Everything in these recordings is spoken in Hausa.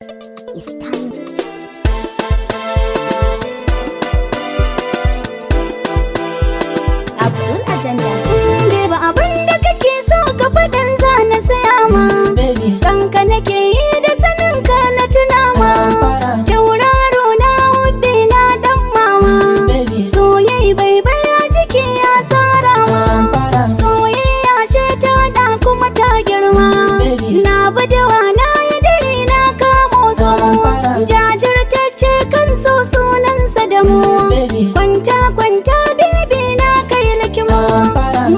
It's time. Abdul Agender. Ba abin da kake so ka faɗin za na saya ma. San ka nake yi da sanin ka na tuna ma. Tauraro na hubbi na dan mama. Soyayya bai baya jiki ya sara ma. Soyayya ce ta haɗa kuma ta girma. Na badawa na yi dare na kamo zomo. Jajirtacce kan so sunansa da mu. Kwanta kwanta baby na kai likimo.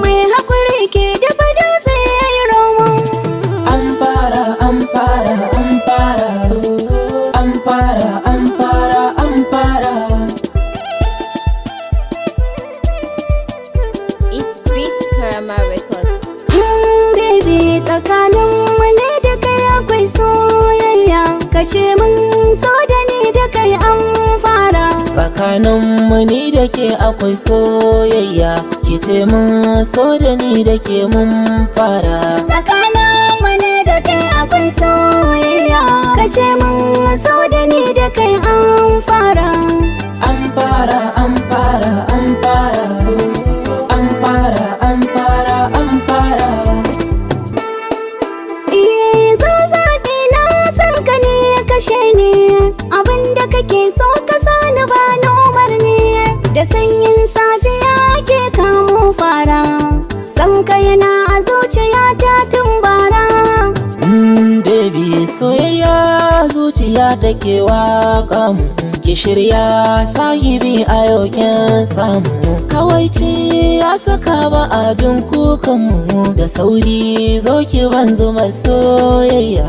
Mai haƙuri ke da bada sai ya yi romo. Anfara, Anfara, Anfara, Anfara, Anfara, Anfara. It's Beat Karama Records. Baby tsakanin mu ne da kai akwai soyayya. Kace mun so da ni da kai an fara. Tsakaninmu ni da ke akwai soyayya, ki ce mun so da ni da ke mun fara. Tsakanin mu ne da kai akwai soyayya. Kace mun so da ni da kai an fara. Anfara, Anfara, Anfara, Anfara, Anfara, Anfara. Zo zaɓi na san ka ne ya kashe ni. Abinda kake so ka sani ba ni umarni. Da sanyin safiya ke kamo fara. San ka yana a zuciyata tun bara. Baby soyayya zuciya da ke waka mu. Ki shirya sahibi a yau kin samu. Kawaici ya saka ba a jin kukanmu. Da sauri zo ki ban zuma soyayya.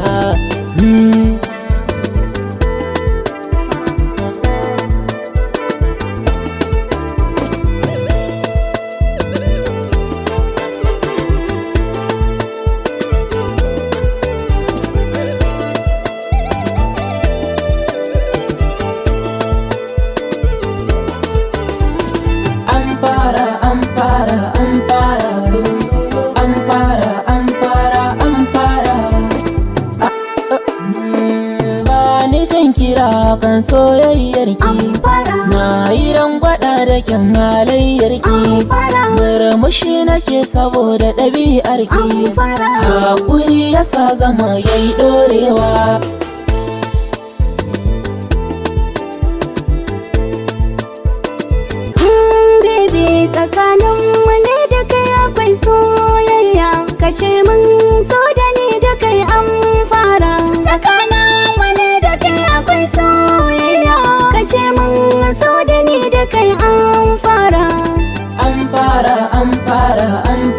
Anfara, Anfara, Anfara, Anfara, Anfara, Anfara. Ba ni jin kira kan soyayyarki. Na yi rangwada da kyan halayyarki. Murmushi nake saboda ɗabi'arki. Haƙuri yasa zama yayi ɗorewa. Tsakanin mu ne da kai akwai soyayya. Kace mun so da ni da kai an fara. Tsakanin mu ne da kai akwai soyayya. Kace mun so da ni da kai an fara. Anfara, Anfara, Anfara.